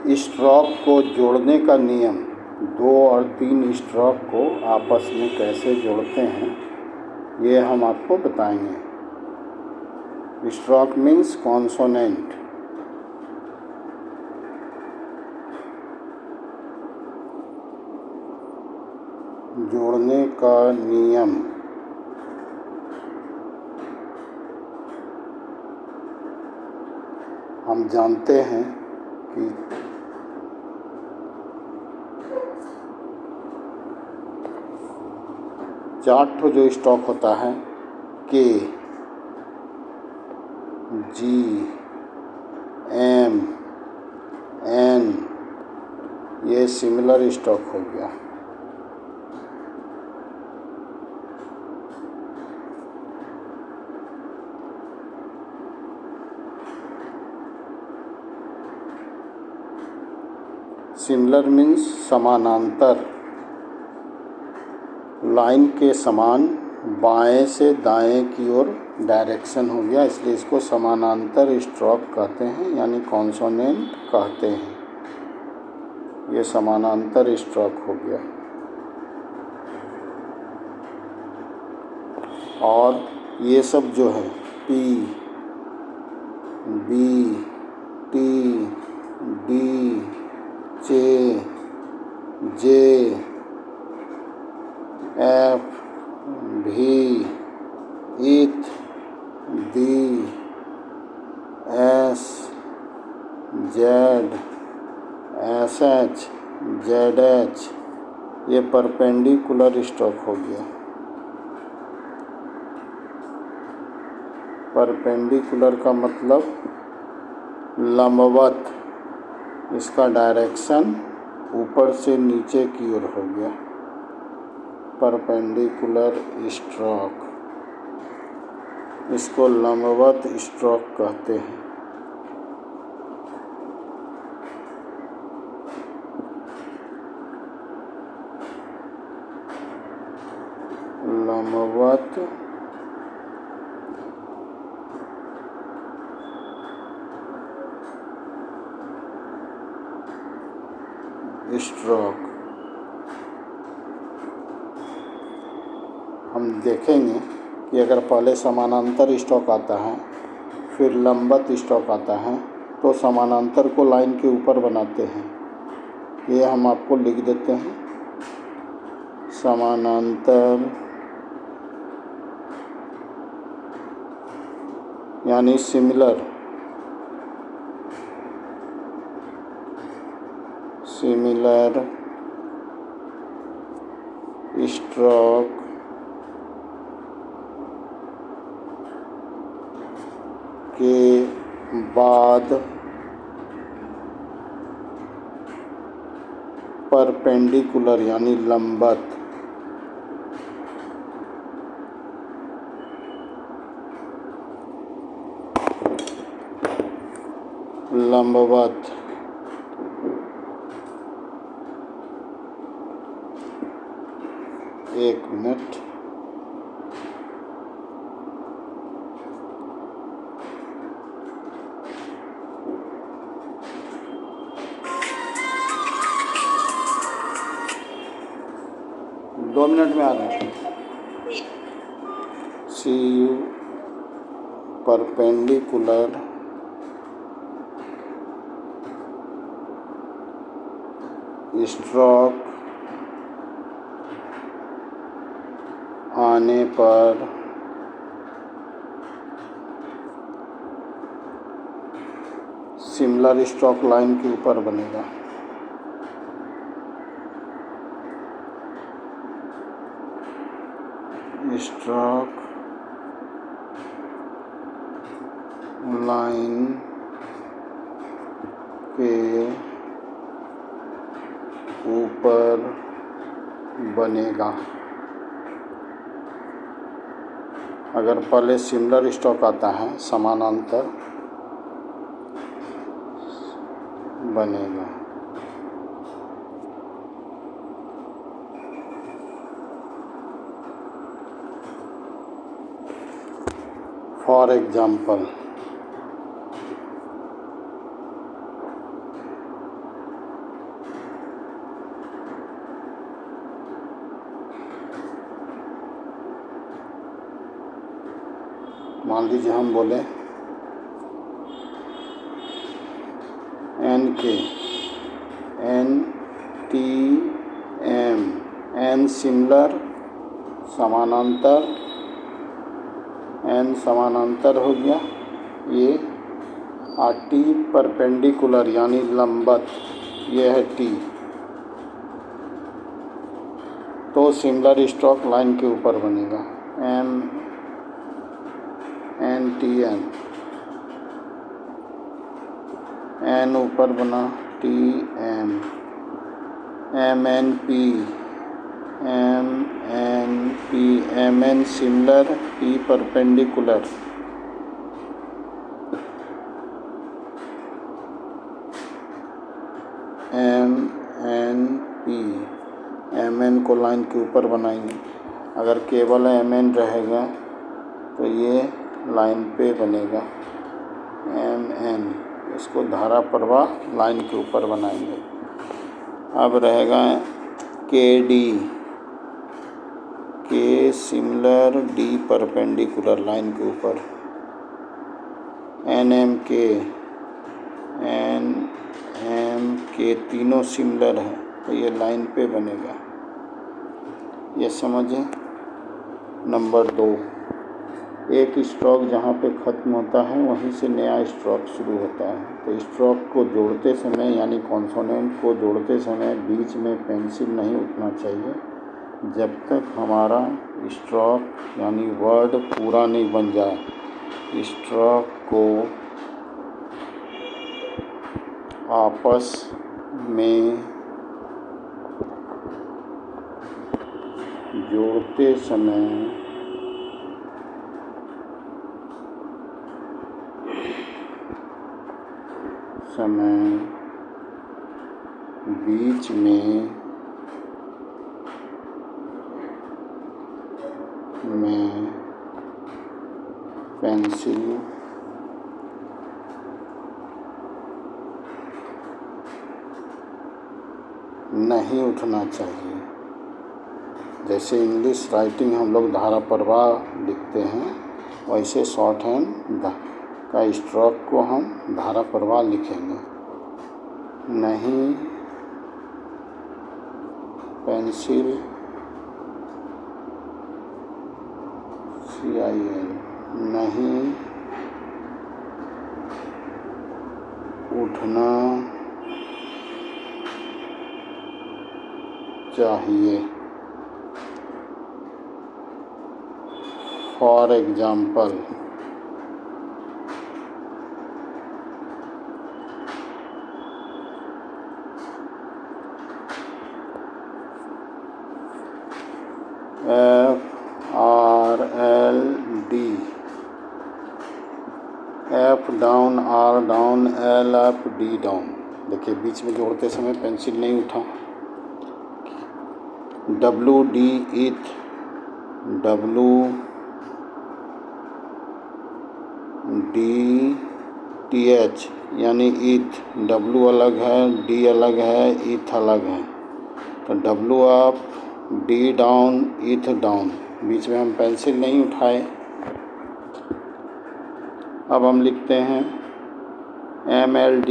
Stroke को जोड़ने का नियम। 2 और 3 स्ट्रोक को आपस में कैसे जोड़ते हैं ये हम आपको बताएंगे। Stroke means consonant. जोड़ने का नियम। हम जानते हैं कि 4 ठो जो स्ट्रोक होता है के, जी, एम, एन, ये सिमिलर स्ट्रोक हो गया। सिमिलर मीन्स समानांतर, लाइन के समान बाएं से दाएं की ओर डायरेक्शन हो गया, इसलिए इसको समानांतर स्ट्रोक कहते हैं, यानी कॉन्सोनेंट कहते हैं। ये समानांतर स्ट्रोक हो गया। और ये सब जो है पी, बी, टी, डी, जे, एफ, भी, इथ, D, S, Z, S H, Z H, ये परपेंडिकुलर स्ट्रोक हो गया। परपेंडिकुलर का मतलब लंबवत, इसका डायरेक्शन ऊपर से नीचे की ओर हो गया। परपेंडिकुलर स्ट्रोक, इसको लंबवत स्ट्रोक कहते हैं। लंबवत स्ट्रोक। हम देखेंगे कि अगर पहले समानांतर स्ट्रोक आता है, फिर लंबवत स्ट्रोक आता है, तो समानांतर को लाइन के ऊपर बनाते हैं। ये हम आपको लिख देते हैं। समानांतर यानी सिमिलर, सिमिलर स्ट्रोक के बाद परपेंडिकुलर यानी लंबवत, लंबवत एक मिनट। दो मिनट में आ रहे हैं। सी यू परपेंडिकुलर स्ट्रोक आने पर सिमिलर स्ट्रोक लाइन के ऊपर बनेगा। स्ट्रोक लाइन के ऊपर बनेगा। अगर पहले सिमिलर स्ट्रोक आता है, समानांतर बनेगा। फॉर एग्जाम्पल, मान लीजिए हम बोले एन के N T M, N similar समानांतर, एन समानांतर हो गया ये, और टी परपेंडिकुलर यानी लंबवत, ये है टी। तो सिमिलर स्ट्रोक लाइन के ऊपर बनेगा M N T N, N ऊपर बना T M, M N P, M N P, M N similar, P perpendicular, M N P, M N को लाइन के ऊपर बनाएंगे। अगर केवल एम एन रहेगा तो ये लाइन पे बनेगा एम एन, इसको धारा प्रवाह लाइन के ऊपर बनाएंगे। अब रहेगा के डी, के सिमिलर, डी परपेंडिकुलर लाइन के ऊपर, एन एम के, एन एम के तीनों सिमिलर है तो ये लाइन पे बनेगा। ये समझें। नंबर 2, एक स्ट्रोक जहाँ पे ख़त्म होता है वहीं से नया स्ट्रोक शुरू होता है। तो स्ट्रोक को जोड़ते समय यानी कॉन्सोनेंट को जोड़ते समय बीच में पेंसिल नहीं उठना चाहिए जब तक हमारा स्ट्रोक यानी वर्ड पूरा नहीं बन जाए। स्ट्रोक को आपस में जोड़ते समय बीच में पेंसिल नहीं उठना चाहिए। जैसे इंग्लिश राइटिंग हम लोग धारा प्रवाह लिखते हैं वैसे शॉर्ट हैंड का स्ट्रोक को हम धारा प्रवाह लिखेंगे। नहीं पेंसिल CIL नहीं उठना चाहिए। For example, FRLD, F down, R down, L up, D down. देखिए बीच में जोड़ते समय पेंसिल नहीं उठा। WD इथ, WDTH यानी इथ, W अलग है, D अलग है, इथ अलग है। तो W अप, D डाउन, इथ डाउन, बीच में हम पेंसिल नहीं उठाए। अब हम लिखते हैं MLD,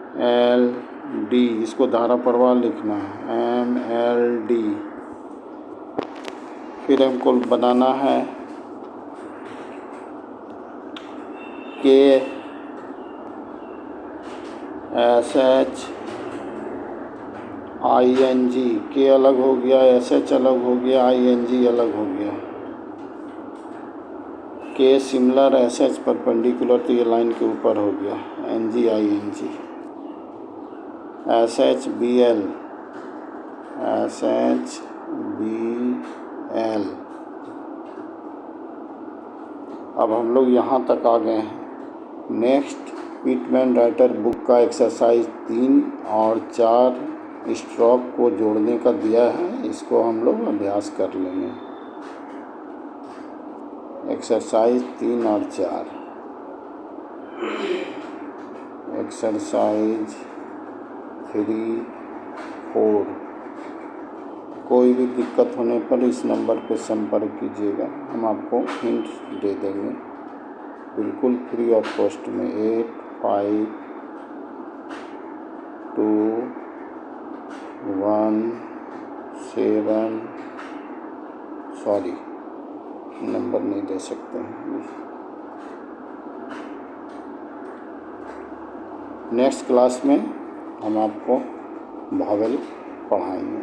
MLD, इसको धारा प्रवाह लिखना है MLD। फिर हमको बनाना है KSHING, के अलग हो गया, SH अलग हो गया, ING अलग हो गया। के सिमिलर, SH परपेंडिकुलर, तो ये लाइन के ऊपर हो गया NG ING। SHBL, अब हम लोग यहाँ तक आ गए हैं। नेक्स्ट पिटमैन राइटर बुक का एक्सरसाइज 3 और 4 स्ट्रोक को जोड़ने का दिया है, इसको हम लोग अभ्यास कर लेंगे। एक्सरसाइज 3 और 4, एक्सरसाइज 3, 4 कोई भी दिक्कत होने पर इस नंबर पर संपर्क कीजिएगा, हम आपको हिंट दे देंगे बिल्कुल फ्री ऑफ कॉस्ट में। 8521 सॉरी नंबर नहीं दे सकते हैं। नेक्स्ट क्लास में हम आपको भावेल पढ़ाएंगे।